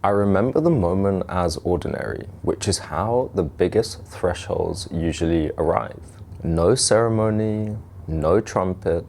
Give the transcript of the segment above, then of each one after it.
I remember the moment as ordinary, which is how the biggest thresholds usually arrive. No ceremony, no trumpet,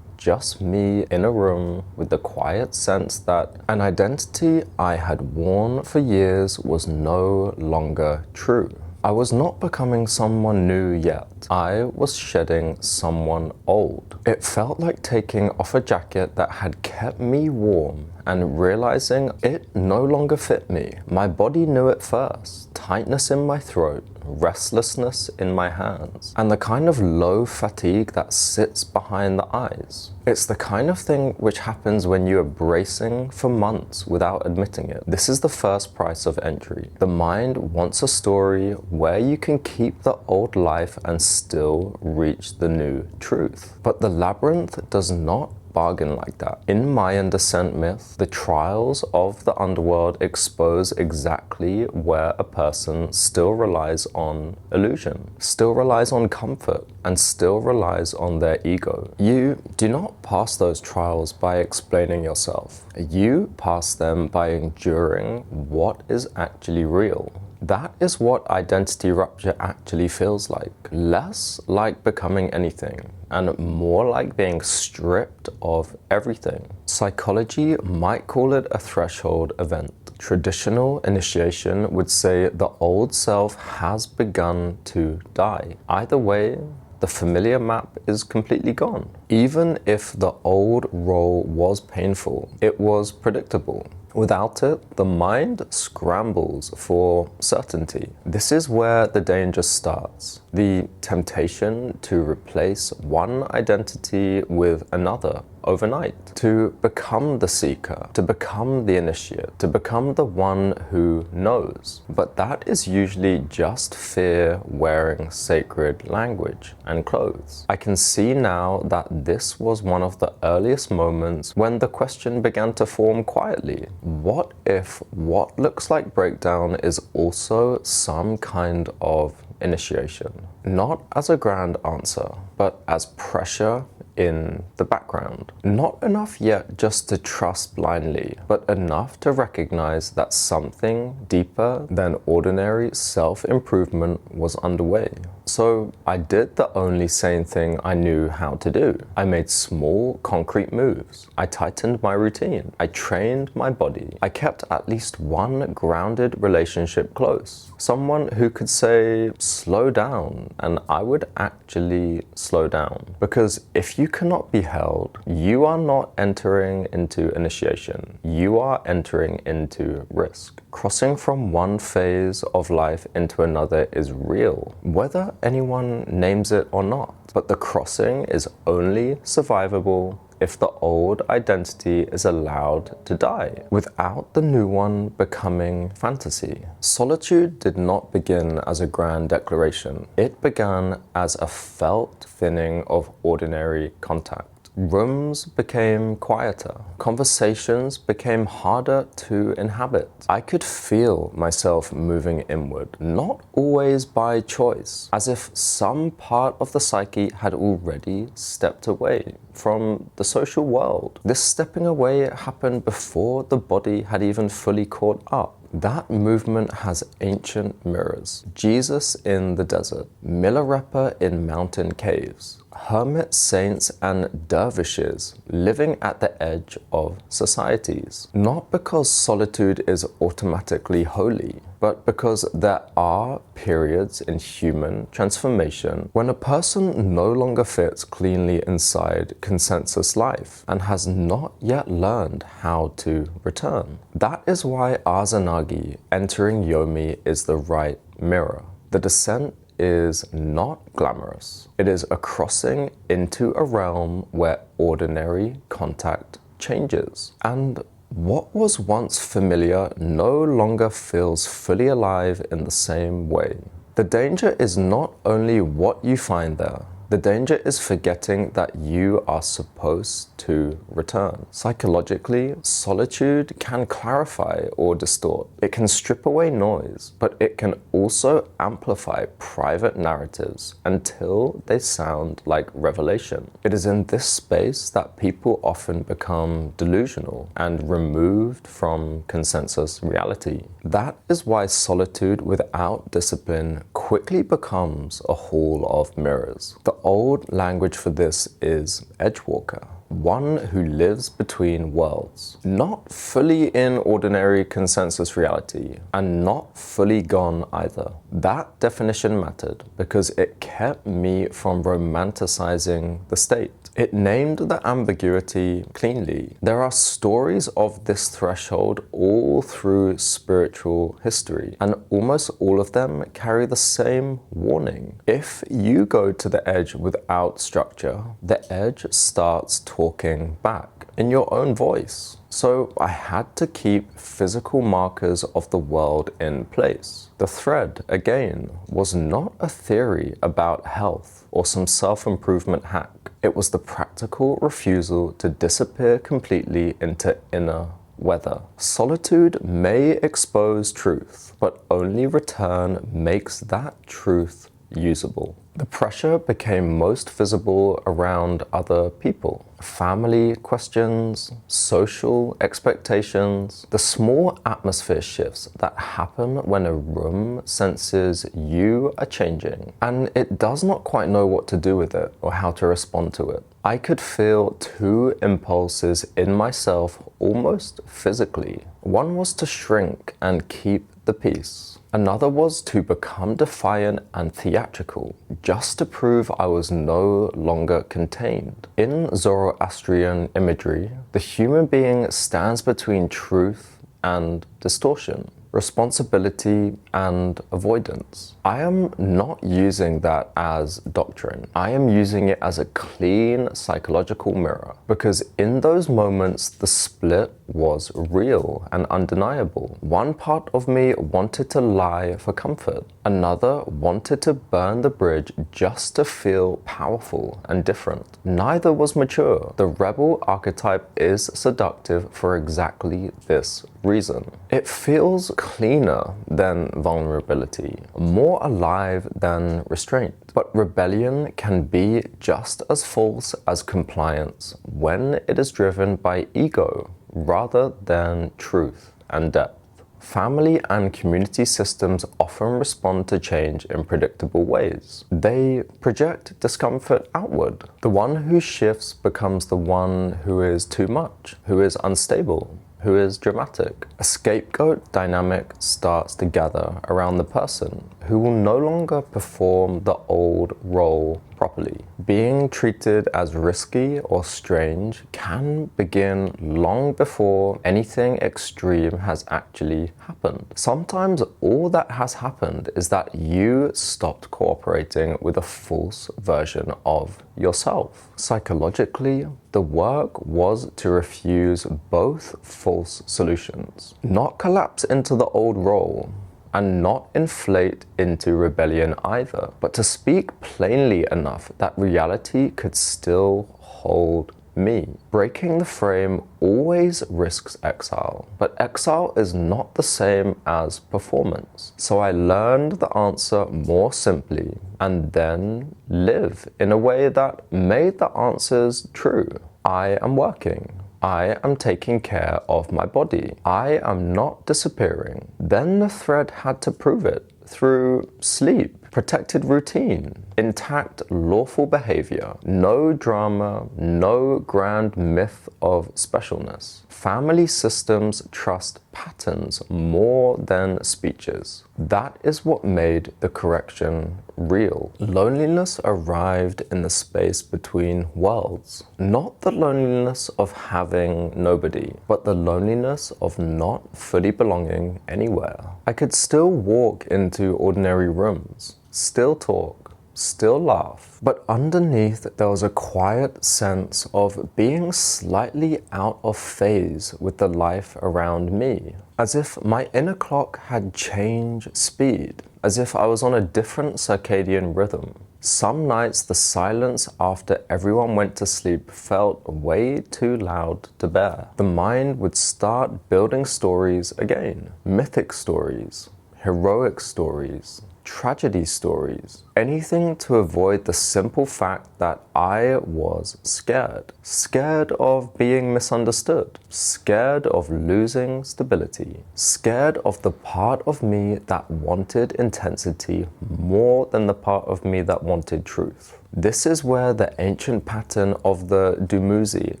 just me in a room with the quiet sense that an identity I had worn for years was no longer true. I was not becoming someone new yet. I was shedding someone old. It felt like taking off a jacket that had kept me warm and realizing it no longer fit me. My body knew it first. Tightness in my throat, restlessness in my hands, and the kind of low fatigue that sits behind the eyes. It's the kind of thing which happens when you are bracing for months without admitting it. This is the first price of entry. The mind wants a story where you can keep the old life and still reach the new truth. But the labyrinth does not bargain like that. In Mayan descent myth, the trials of the underworld expose exactly where a person still relies on illusion, still relies on comfort, and still relies on their ego. You do not pass those trials by explaining yourself. You pass them by enduring what is actually real. That is what identity rupture actually feels like. Less like becoming anything, and more like being stripped of everything. Psychology might call it a threshold event. Traditional initiation would say the old self has begun to die. Either way, the familiar map is completely gone. Even if the old role was painful, it was predictable. Without it, the mind scrambles for certainty. This is where the danger starts. The temptation to replace one identity with another overnight, to become the seeker, to become the initiate, to become the one who knows. But that is usually just fear wearing sacred language and clothes. I can see now that this was one of the earliest moments when the question began to form quietly. What if what looks like breakdown is also some kind of initiation? Not as a grand answer, but as pressure in the background. Not enough yet just to trust blindly, but enough to recognize that something deeper than ordinary self-improvement was underway. So I did the only sane thing I knew how to do. I made small, concrete moves. I tightened my routine. I trained my body. I kept at least one grounded relationship close. Someone who could say, slow down, and I would actually slow down. Because if you cannot be held, you are not entering into initiation. You are entering into risk. Crossing from one phase of life into another is real, whether anyone names it or not. But the crossing is only survivable if the old identity is allowed to die, without the new one becoming fantasy. Solitude did not begin as a grand declaration. It began as a felt thinning of ordinary contact. Rooms became quieter. Conversations became harder to inhabit. I could feel myself moving inward, not always by choice, as if some part of the psyche had already stepped away from the social world. This stepping away happened before the body had even fully caught up. That movement has ancient mirrors. Jesus in the desert, Milarepa in mountain caves, hermit saints and dervishes living at the edge of societies. Not because solitude is automatically holy, but because there are periods in human transformation when a person no longer fits cleanly inside consensus life and has not yet learned how to return. That is why Azanagi entering Yomi is the right mirror. The descent is not glamorous. It is a crossing into a realm where ordinary contact changes. And what was once familiar no longer feels fully alive in the same way. The danger is not only what you find there, The danger is forgetting that you are supposed to return. Psychologically, solitude can clarify or distort. It can strip away noise, but it can also amplify private narratives until they sound like revelation. It is in this space that people often become delusional and removed from consensus reality. That is why solitude without discipline quickly becomes a hall of mirrors. The old language for this is edgewalker, one who lives between worlds, not fully in ordinary consensus reality and not fully gone either. That definition mattered because it kept me from romanticizing the state. It named the ambiguity cleanly. There are stories of this threshold all through spiritual history, and almost all of them carry the same warning. If you go to the edge without structure, the edge starts talking back in your own voice. So I had to keep physical markers of the world in place. The thread, again, was not a theory about health or some self-improvement hack. It was the practical refusal to disappear completely into inner weather. Solitude may expose truth, but only return makes that truth usable. The pressure became most visible around other people. Family questions, social expectations, the small atmosphere shifts that happen when a room senses you are changing and it does not quite know what to do with it or how to respond to it. I could feel two impulses in myself almost physically. One was to shrink and keep the peace. Another was to become defiant and theatrical, just to prove I was no longer contained. In Zoroastrian imagery, the human being stands between truth and distortion, responsibility and avoidance. I am not using that as doctrine. I am using it as a clean psychological mirror, because in those moments the split was real and undeniable. One part of me wanted to lie for comfort. Another wanted to burn the bridge just to feel powerful and different. Neither was mature. The rebel archetype is seductive for exactly this reason. It feels cleaner than vulnerability, more alive than restraint. But rebellion can be just as false as compliance when it is driven by ego rather than truth and depth. Family and community systems often respond to change in predictable ways. They project discomfort outward. The one who shifts becomes the one who is too much, who is unstable, who is dramatic. A scapegoat dynamic starts to gather around the person who will no longer perform the old role properly. Being treated as risky or strange can begin long before anything extreme has actually happened. Sometimes all that has happened is that you stopped cooperating with a false version of yourself. Psychologically, the work was to refuse both false solutions, not collapse into the old role, and not inflate into rebellion either, but to speak plainly enough that reality could still hold me. Breaking the frame always risks exile, but exile is not the same as performance. So I learned the answer more simply and then live in a way that made the answers true. I am working. I am taking care of my body. I am not disappearing. Then the thread had to prove it through sleep, protected routine, intact lawful behavior, no drama, no grand myth of specialness. Family systems trust patterns more than speeches. That is what made the correction real. Loneliness arrived in the space between worlds. Not the loneliness of having nobody, but the loneliness of not fully belonging anywhere. I could still walk into ordinary rooms, still talk, still laugh, but underneath there was a quiet sense of being slightly out of phase with the life around me, as if my inner clock had changed speed, as if I was on a different circadian rhythm. Some nights the silence after everyone went to sleep felt way too loud to bear. The mind would start building stories again. Mythic stories, heroic stories, tragedy stories, anything to avoid the simple fact that I was scared. Scared of being misunderstood, scared of losing stability, scared of the part of me that wanted intensity more than the part of me that wanted truth. This is where the ancient pattern of the Dumuzi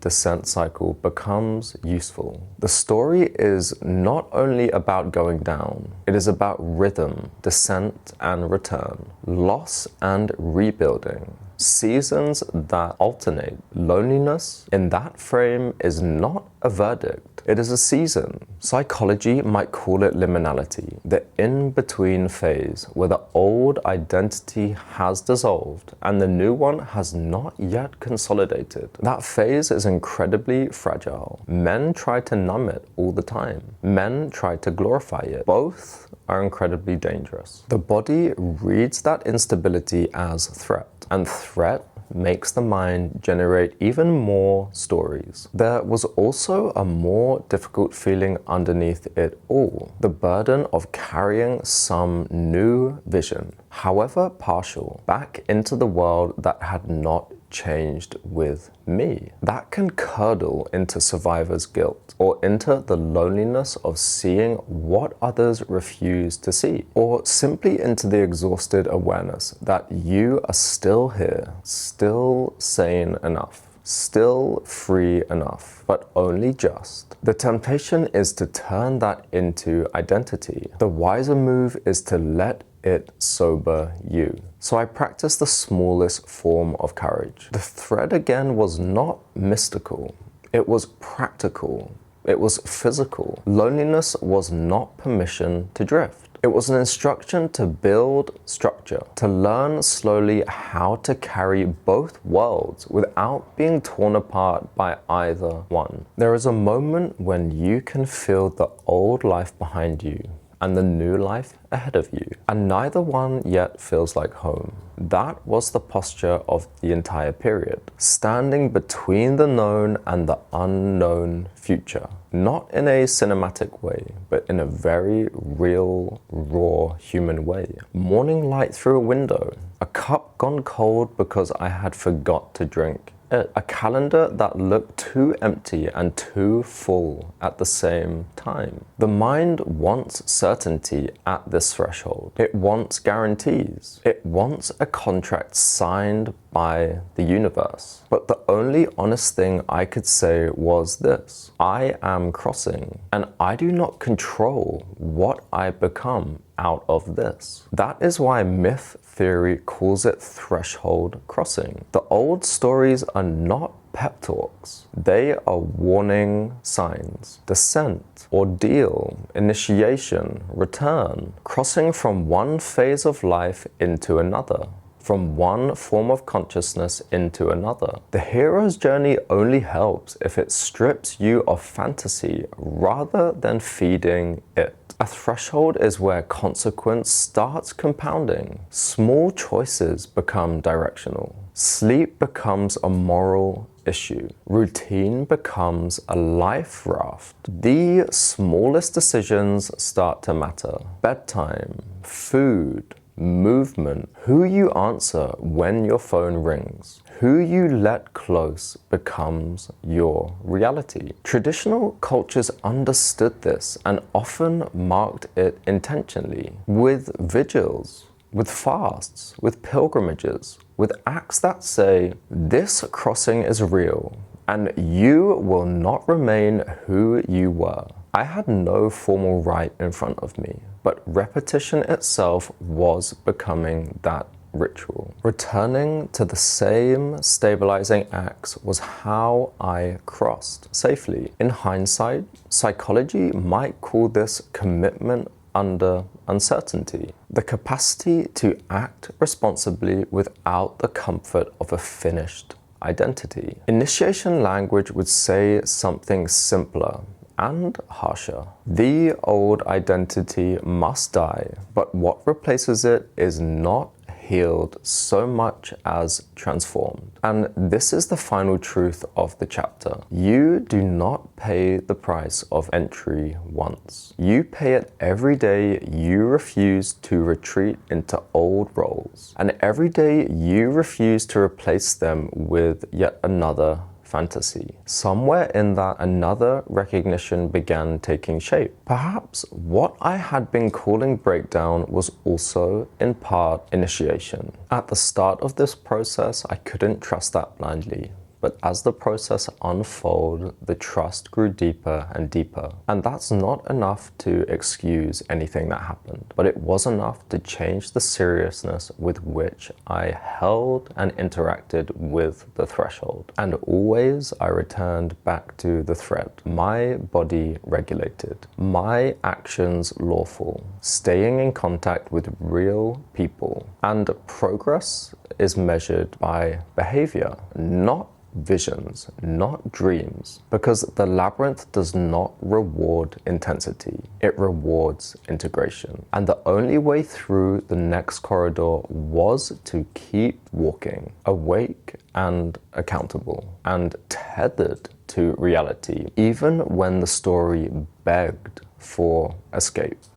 descent cycle becomes useful. The story is not only about going down, it is about rhythm, descent and return, loss and rebuilding. Seasons that alternate. Loneliness in that frame is not a verdict, it is a season. Psychology might call it liminality, the in-between phase where the old identity has dissolved and the new one has not yet consolidated. That phase is incredibly fragile. Men try to numb it all the time. Men try to glorify it. Both are incredibly dangerous. The body reads that instability as threat, and threat makes the mind generate even more stories. There was also a more difficult feeling underneath it all, the burden of carrying some new vision, however partial, back into the world that had not changed with me. That can curdle into survivor's guilt, or into the loneliness of seeing what others refuse to see, or simply into the exhausted awareness that you are still here, still sane enough, still free enough, but only just. The temptation is to turn that into identity. The wiser move is to let it sober you. So I practiced the smallest form of courage. The thread again was not mystical. It was practical. It was physical. Loneliness was not permission to drift. It was an instruction to build structure, to learn slowly how to carry both worlds without being torn apart by either one. There is a moment when you can feel the old life behind you and the new life ahead of you, and neither one yet feels like home. That was the posture of the entire period, standing between the known and the unknown future. Not in a cinematic way, but in a very real, raw human way. Morning light through a window, a cup gone cold because I had forgot to drink it, a calendar that looked too empty and too full at the same time. The mind wants certainty at this threshold. It wants guarantees. It wants a contract signed by the universe. But the only honest thing I could say was this: I am crossing, and I do not control what I become out of this. That is why myth theory calls it threshold crossing. The old stories are not pep talks. They are warning signs. Descent, ordeal, initiation, return, crossing from one phase of life into another, from one form of consciousness into another. The hero's journey only helps if it strips you of fantasy rather than feeding it. A threshold is where consequence starts compounding. Small choices become directional. Sleep becomes a moral issue. Routine becomes a life raft. The smallest decisions start to matter. Bedtime, food, movement, who you answer when your phone rings, who you let close becomes your reality. Traditional cultures understood this and often marked it intentionally, with vigils, with fasts, with pilgrimages, with acts that say, this crossing is real, and you will not remain who you were. I had no formal rite in front of me, but repetition itself was becoming that ritual. Returning to the same stabilizing acts was how I crossed safely. In hindsight, psychology might call this commitment under uncertainty. The capacity to act responsibly without the comfort of a finished identity. Initiation language would say something simpler and harsher. The old identity must die, but what replaces it is not healed so much as transformed. And this is the final truth of the chapter. You do not pay the price of entry once. You pay it every day you refuse to retreat into old roles, and every day you refuse to replace them with yet another fantasy. Somewhere in that, another recognition began taking shape. Perhaps what I had been calling breakdown was also in part initiation. At the start of this process, I couldn't trust that blindly. But as the process unfolded, the trust grew deeper and deeper. And that's not enough to excuse anything that happened, but it was enough to change the seriousness with which I held and interacted with the threshold. And always I returned back to the thread. My body regulated, my actions lawful, staying in contact with real people. And progress is measured by behavior, not visions, not dreams, because the labyrinth does not reward intensity, it rewards integration. And the only way through the next corridor was to keep walking, awake and accountable, and tethered to reality, even when the story begged for escape.